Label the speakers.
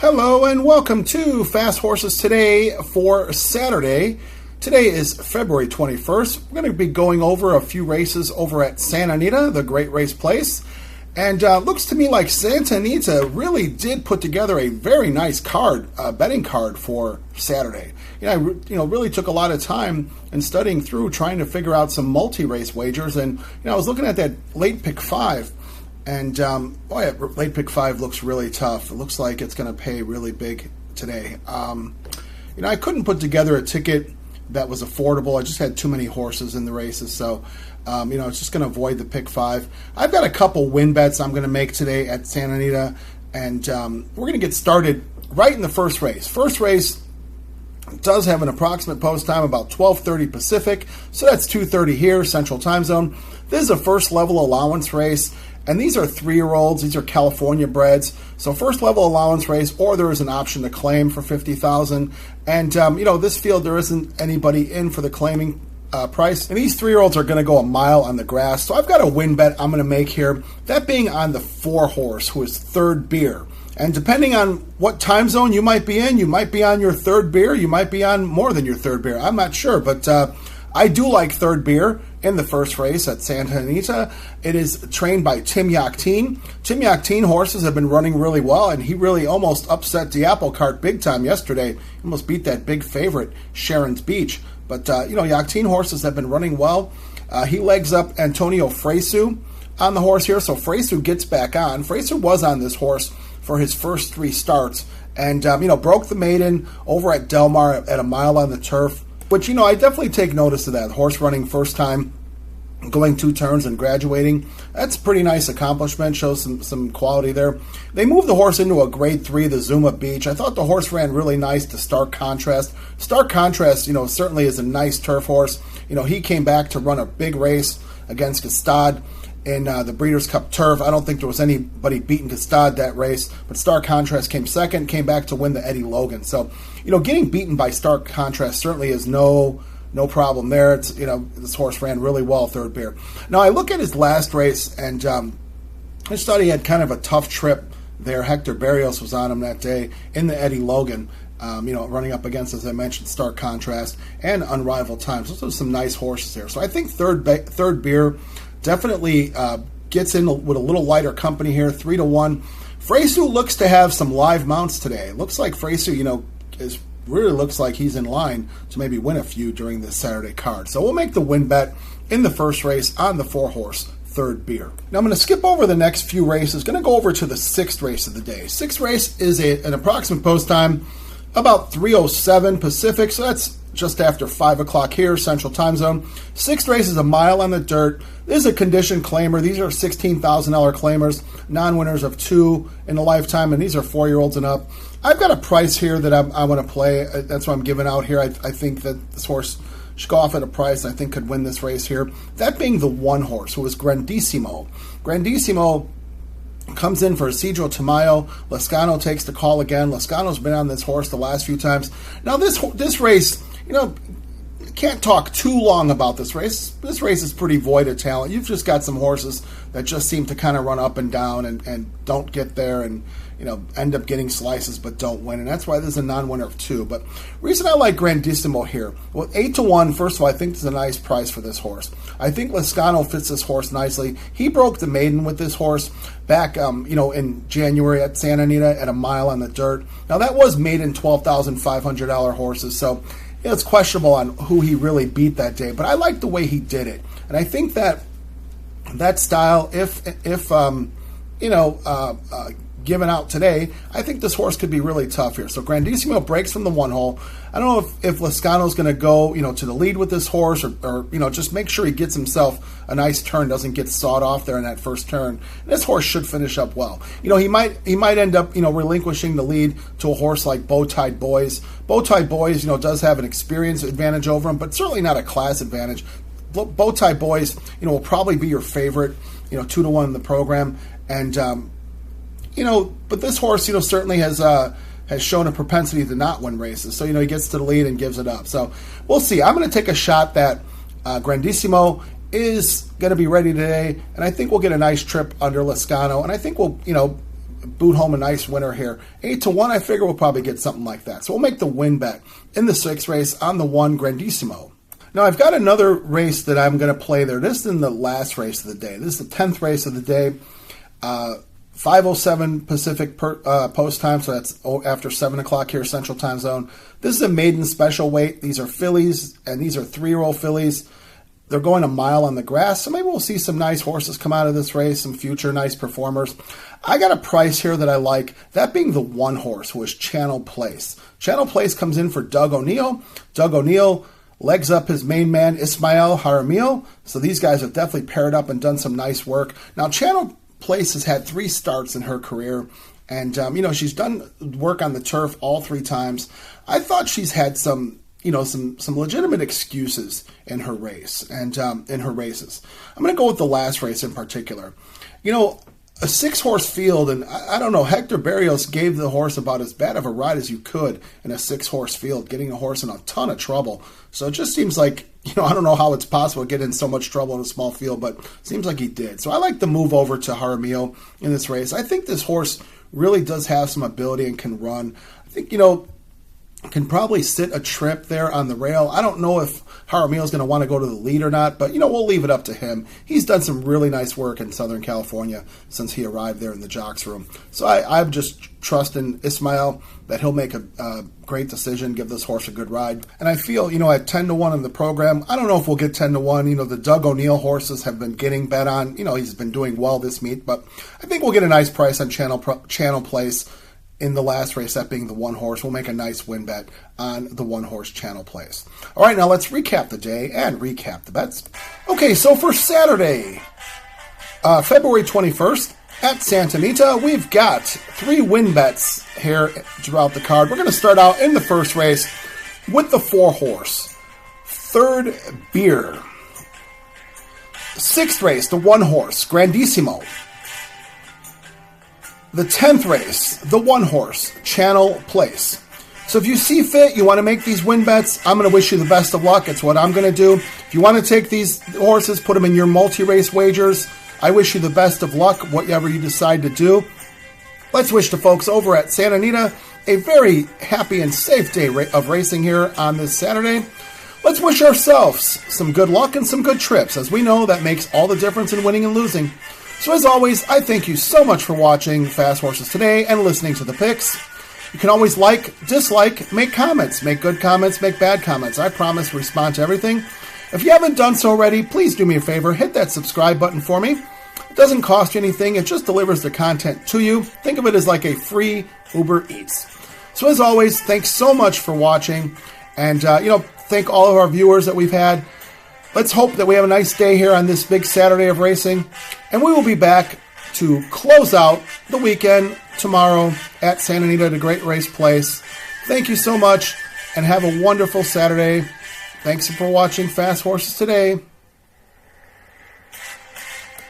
Speaker 1: Hello and welcome to Fast Horses Today for Saturday. Today is February 21st. We're going to be going over a few races over at Santa Anita, the Great Race Place. And looks to me like Santa Anita really did put together a very nice card, betting card for Saturday. I really took a lot of time in studying through trying to figure out some multi-race wagers. And I was looking at that late pick 5. And late pick 5 looks really tough. It looks like it's going to pay really big today. I couldn't put together a ticket that was affordable. I just had too many horses in the races, so it's just going to avoid the pick 5. I've got a couple win bets I'm going to make today at Santa Anita, and we're going to get started right in the first race. First race does have an approximate post time about 12:30 Pacific, so that's 2:30 here, Central Time Zone. This is a first level allowance race. And these are 3-year-olds. These are California breds. So first level allowance race, or there is an option to claim for $50,000. And this field there isn't anybody in for the claiming price. And these 3-year-olds are going to go a mile on the grass. So I've got a win bet I'm going to make here. That being on the 4-horse, who is Third Beer. And depending on what time zone you might be in, you might be on your Third Beer. You might be on more than your Third Beer. I'm not sure, but I do like Third Beer in the first race at Santa Anita. It is trained by Tim Yakteen. Tim Yakteen horses have been running really well, and he really almost upset the apple cart big time yesterday. He almost beat that big favorite, Sharon's Beach. But, Yakteen horses have been running well. He legs up Antonio Fresu on the horse here, so Fresu gets back on. Fresu was on this horse for his first 3 starts and, broke the maiden over at Del Mar at a mile on the turf. Which, I definitely take notice of that. Horse running first time, going 2 turns and graduating. That's a pretty nice accomplishment. Shows some quality there. They moved the horse into a grade 3, the Zuma Beach. I thought the horse ran really nice to Stark Contrast. Stark Contrast, certainly is a nice turf horse. He came back to run a big race against Gstaad in the Breeders' Cup Turf. I don't think there was anybody beating Gstaad that race, but Stark Contrast came second, came back to win the Eddie Logan. So, getting beaten by Stark Contrast certainly is no problem there. It's, this horse ran really well, Third Beer. Now, I look at his last race, and I just thought he had kind of a tough trip there. Hector Barrios was on him that day in the Eddie Logan, running up against, as I mentioned, Stark Contrast and Unrivaled Times. Those are some nice horses there. So I think Third Beer definitely gets in with a little lighter company here, 3-1. Fresu looks to have some live mounts today. It looks like Fresu, really looks like he's in line to maybe win a few during this Saturday card. So we'll make the win bet in the first race on the 4-horse, Third Beer. Now I'm going to skip over the next few races. Going to go over to the 6th race of the day. 6th race is an approximate post time about 3:07 Pacific, so that's just after 5 o'clock here, Central Time Zone. 6th race is a mile on the dirt. This is a condition claimer. These are $16,000 claimers, non-winners of 2 in a lifetime, and these are 4-year-olds and up. I've got a price here that I want to play. That's what I'm giving out here. I think that this horse should go off at a price I think could win this race here. That being the 1 horse, who is Grandissimo. Grandissimo comes in for Isidro Tamayo. Lascano takes the call again. Lascano's been on this horse the last few times. Now, this race, can't talk too long about this race. This race is pretty void of talent. You've just got some horses that just seem to kind of run up and down and don't get there and, end up getting slices but don't win. And that's why this is a non-winner of 2. But reason I like Grandissimo here, well, 8-1, first of all, I think this is a nice price for this horse. I think Lascano fits this horse nicely. He broke the maiden with this horse back, in January at Santa Anita at a mile on the dirt. Now, that was maiden $12,500 horses, so it's questionable on who he really beat that day. But I like the way he did it. And I think that style, if given out today, I think this horse could be really tough here. So Grandissimo breaks from the 1 hole. I don't know if Lascano's going to go, to the lead with this horse or just make sure he gets himself a nice turn, doesn't get sawed off there in that first turn. And this horse should finish up well. He might end up, relinquishing the lead to a horse like Bowtied Boys. Bowtied Boys, does have an experience advantage over him, but certainly not a class advantage. Bowtied Boys, will probably be your favorite, 2-1 in the program. And, but this horse, certainly has shown a propensity to not win races. So, he gets to the lead and gives it up. So, we'll see. I'm going to take a shot that Grandissimo is going to be ready today, and I think we'll get a nice trip under Lascano, and I think we'll, boot home a nice winner here. 8-1, I figure we'll probably get something like that. So we'll make the win bet in the 6th race on the 1 Grandissimo. Now, I've got another race that I'm going to play there. This is in the last race of the day. This is the 10th race of the day. 5:07 Pacific post time, so that's after 7 o'clock here Central Time Zone. This is a maiden special weight. These are fillies, and these are 3-year-old fillies. They're going a mile on the grass, so maybe we'll see some nice horses come out of this race, some future nice performers. I got a price here that I like, that being the 1 horse, who is Channel Place. Channel Place comes in for Doug O'Neill. Doug O'Neill legs up his main man, Ismael Jaramillo. So these guys have definitely paired up and done some nice work. Now, Channel Place has had 3 starts in her career, and she's done work on the turf all 3 times. I thought she's had some legitimate excuses in her race and in her races. I'm going to go with the last race in particular. A 6-horse field, and I don't know, Hector Berrios gave the horse about as bad of a ride as you could in a 6-horse field, getting a horse in a ton of trouble. So it just seems like, I don't know how it's possible to get in so much trouble in a small field, but it seems like he did. So I like the move over to Jaramillo in this race. I think this horse really does have some ability and can run. I think, can probably sit a trip there on the rail. I don't know if Jaramillo is going to want to go to the lead or not, but, we'll leave it up to him. He's done some really nice work in Southern California since he arrived there in the jocks room. So I'm just trusting Ismael that he'll make a great decision, give this horse a good ride. And I feel, at 10-1 in the program, I don't know if we'll get 10-1. The Doug O'Neill horses have been getting bet on. He's been doing well this meet, but I think we'll get a nice price on Channel Place in the last race, that being the 1 horse. We'll make a nice win bet on the 1 horse Channel Place. All right, now let's recap the day and recap the bets. Okay, so for Saturday, February 21st, at Santa Anita, we've got 3 win bets here throughout the card. We're going to start out in the first race with the 4 horse, Third Beer. 6th race, the 1 horse, Grandissimo. The 10th race, the 1 horse, Channel Place. So if you see fit, you want to make these win bets, I'm going to wish you the best of luck. It's what I'm going to do. If you want to take these horses, put them in your multi-race wagers, I wish you the best of luck, whatever you decide to do. Let's wish the folks over at Santa Anita a very happy and safe day of racing here on this Saturday. Let's wish ourselves some good luck and some good trips, as we know that makes all the difference in winning and losing. So as always, I thank you so much for watching Fast Horses Today and listening to the picks. You can always like, dislike, make comments, make good comments, make bad comments. I promise to respond to everything. If you haven't done so already, please do me a favor, hit that subscribe button for me. It doesn't cost you anything, it just delivers the content to you. Think of it as like a free Uber Eats. So as always, thanks so much for watching, and thank all of our viewers that we've had. Let's hope that we have a nice day here on this big Saturday of racing, and we will be back to close out the weekend tomorrow at Santa Anita, the Great Race Place. Thank you so much, and have a wonderful Saturday. Thanks for watching Fast Horses Today.